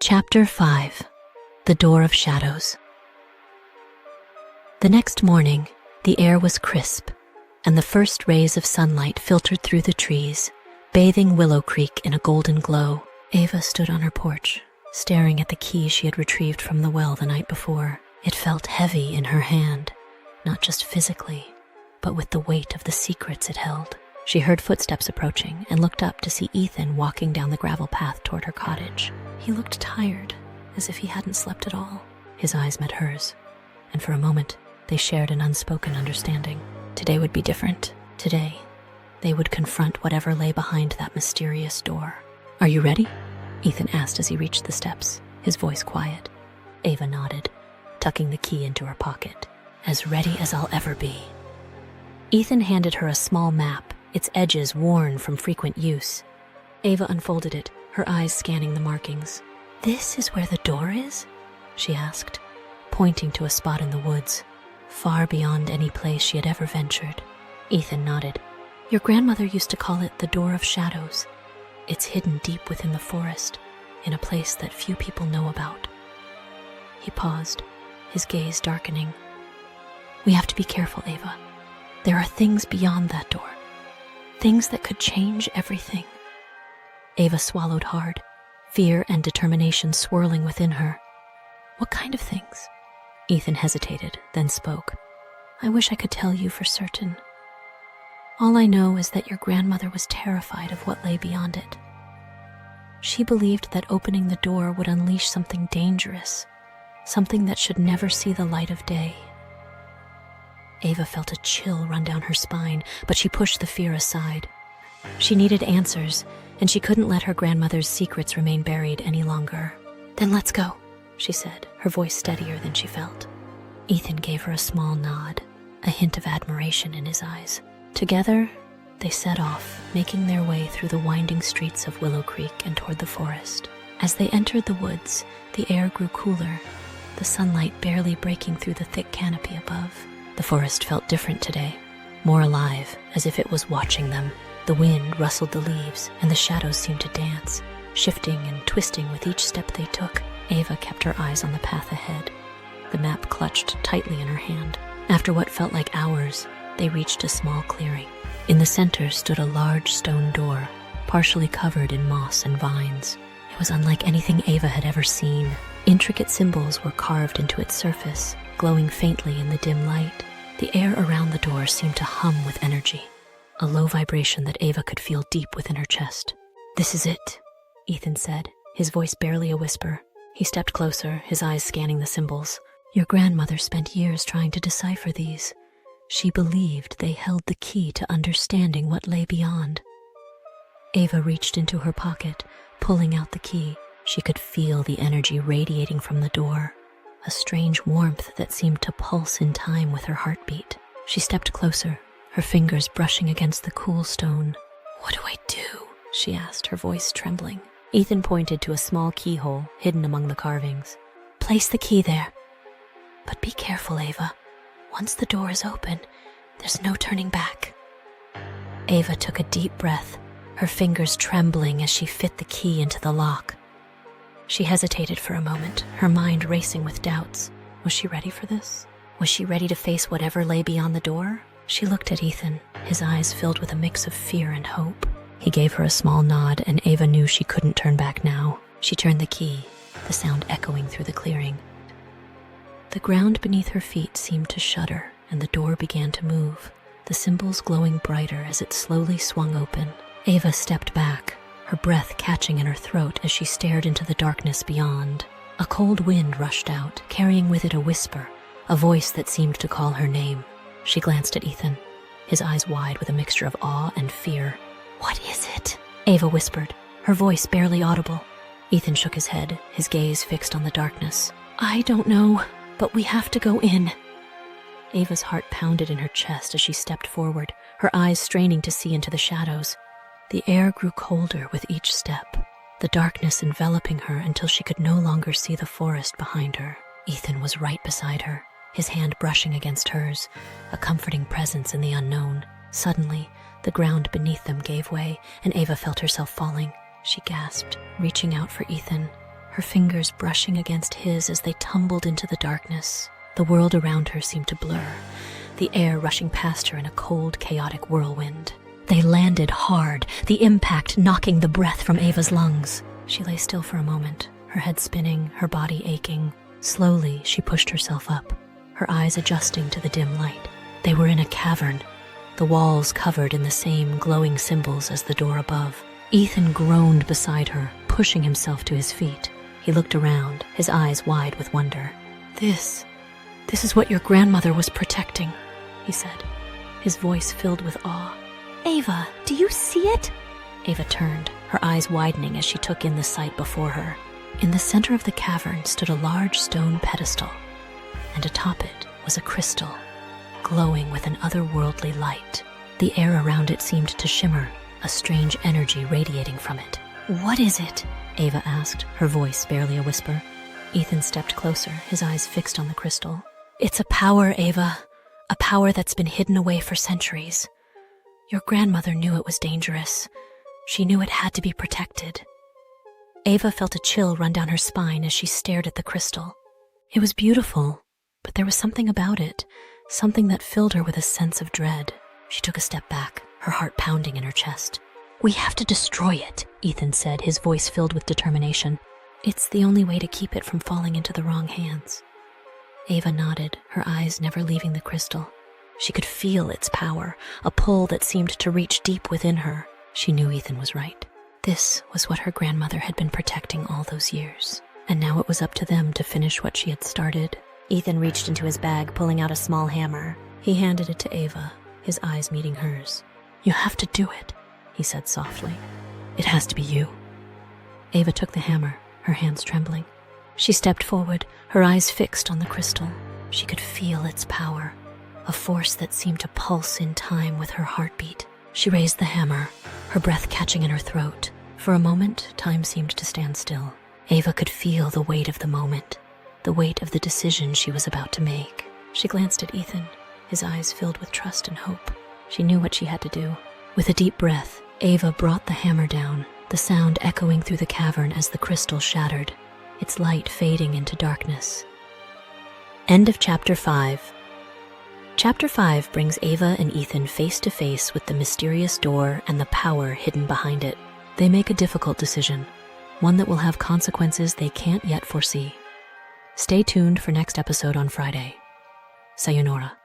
Chapter 5. The Door of Shadows. The next morning, the air was crisp, and the first rays of sunlight filtered through the trees, bathing Willow Creek in a golden glow. Ava stood on her porch, staring at the key she had retrieved from the well the night before. It felt heavy in her hand, not just physically, but with the weight of the secrets it held. She heard footsteps approaching and looked up to see Ethan walking down the gravel path toward her cottage. He looked tired, as if he hadn't slept at all. His eyes met hers, and for a moment, they shared an unspoken understanding. Today would be different. Today, they would confront whatever lay behind that mysterious door. "Are you ready?" Ethan asked as he reached the steps, his voice quiet. Ava nodded, tucking the key into her pocket. "As ready as I'll ever be." Ethan handed her a small map, its edges worn from frequent use. Ava unfolded it, her eyes scanning the markings. "This is where the door is?" she asked, pointing to a spot in the woods, far beyond any place she had ever ventured. Ethan nodded. "Your grandmother used to call it the Door of Shadows. It's hidden deep within the forest, in a place that few people know about." He paused, his gaze darkening. "We have to be careful, Ava. There are things beyond that door. Things that could change everything." Ava swallowed hard, fear and determination swirling within her. "What kind of things?" Ethan hesitated, then spoke. "I wish I could tell you for certain. All I know is that your grandmother was terrified of what lay beyond it. She believed that opening the door would unleash something dangerous, something that should never see the light of day." Ava felt a chill run down her spine, but she pushed the fear aside. She needed answers, and she couldn't let her grandmother's secrets remain buried any longer. "Then let's go," she said, her voice steadier than she felt. Ethan gave her a small nod, a hint of admiration in his eyes. Together, they set off, making their way through the winding streets of Willow Creek and toward the forest. As they entered the woods, the air grew cooler, the sunlight barely breaking through the thick canopy above. The forest felt different today, more alive, as if it was watching them. The wind rustled the leaves, and the shadows seemed to dance, shifting and twisting with each step they took. Ava kept her eyes on the path ahead, the map clutched tightly in her hand. After what felt like hours, they reached a small clearing. In the center stood a large stone door, partially covered in moss and vines. It was unlike anything Ava had ever seen. Intricate symbols were carved into its surface, glowing faintly in the dim light. The air around the door seemed to hum with energy, a low vibration that Ava could feel deep within her chest. "This is it," Ethan said, his voice barely a whisper. He stepped closer, his eyes scanning the symbols. "Your grandmother spent years trying to decipher these. She believed they held the key to understanding what lay beyond." Ava reached into her pocket, pulling out the key. She could feel the energy radiating from the door, a strange warmth that seemed to pulse in time with her heartbeat. She stepped closer, her fingers brushing against the cool stone. "What do I do?" she asked, her voice trembling. Ethan pointed to a small keyhole hidden among the carvings. "Place the key there. But be careful, Ava. Once the door is open, there's no turning back." Ava took a deep breath, her fingers trembling as she fit the key into the lock. She hesitated for a moment, her mind racing with doubts. Was she ready for this? Was she ready to face whatever lay beyond the door? She looked at Ethan, his eyes filled with a mix of fear and hope. He gave her a small nod, and Ava knew she couldn't turn back now. She turned the key, the sound echoing through the clearing. The ground beneath her feet seemed to shudder, and the door began to move, the symbols glowing brighter as it slowly swung open. Ava stepped back, her breath catching in her throat as she stared into the darkness beyond. A cold wind rushed out, carrying with it a whisper, a voice that seemed to call her name. She glanced at Ethan, his eyes wide with a mixture of awe and fear. "What is it?" Ava whispered, her voice barely audible. Ethan shook his head, his gaze fixed on the darkness. "I don't know, but we have to go in." Ava's heart pounded in her chest as she stepped forward, her eyes straining to see into the shadows. The air grew colder with each step, the darkness enveloping her until she could no longer see the forest behind her. Ethan was right beside her, his hand brushing against hers, a comforting presence in the unknown. Suddenly, the ground beneath them gave way, and Ava felt herself falling. She gasped, reaching out for Ethan, her fingers brushing against his as they tumbled into the darkness. The world around her seemed to blur, the air rushing past her in a cold, chaotic whirlwind. They landed hard, the impact knocking the breath from Ava's lungs. She lay still for a moment, her head spinning, her body aching. Slowly, she pushed herself up, her eyes adjusting to the dim light. They were in a cavern, the walls covered in the same glowing symbols as the door above. Ethan groaned beside her, pushing himself to his feet. He looked around, his eyes wide with wonder. This is what your grandmother was protecting," he said, his voice filled with awe. "Ava, do you see it?" Ava turned, her eyes widening as she took in the sight before her. In the center of the cavern stood a large stone pedestal, and atop it was a crystal, glowing with an otherworldly light. The air around it seemed to shimmer, a strange energy radiating from it. "What is it?" Ava asked, her voice barely a whisper. Ethan stepped closer, his eyes fixed on the crystal. "It's a power, Ava, a power that's been hidden away for centuries. Your grandmother knew it was dangerous. She knew it had to be protected." Ava felt a chill run down her spine as she stared at the crystal. It was beautiful, but there was something about it, something that filled her with a sense of dread. She took a step back, her heart pounding in her chest. "We have to destroy it," Ethan said, his voice filled with determination. "It's the only way to keep it from falling into the wrong hands." Ava nodded, her eyes never leaving the crystal. She could feel its power, a pull that seemed to reach deep within her. She knew Ethan was right. This was what her grandmother had been protecting all those years, and now it was up to them to finish what she had started. Ethan reached into his bag, pulling out a small hammer. He handed it to Ava, his eyes meeting hers. "You have to do it," he said softly. "It has to be you." Ava took the hammer, her hands trembling. She stepped forward, her eyes fixed on the crystal. She could feel its power, a force that seemed to pulse in time with her heartbeat. She raised the hammer, her breath catching in her throat. For a moment, time seemed to stand still. Ava could feel the weight of the moment, the weight of the decision she was about to make. She glanced at Ethan, his eyes filled with trust and hope. She knew what she had to do. With a deep breath, Ava brought the hammer down, the sound echoing through the cavern as the crystal shattered, its light fading into darkness. End of Chapter 5. Chapter 5 brings Ava and Ethan face to face with the mysterious door and the power hidden behind it. They make a difficult decision, one that will have consequences they can't yet foresee. Stay tuned for next episode on Friday. Sayonara.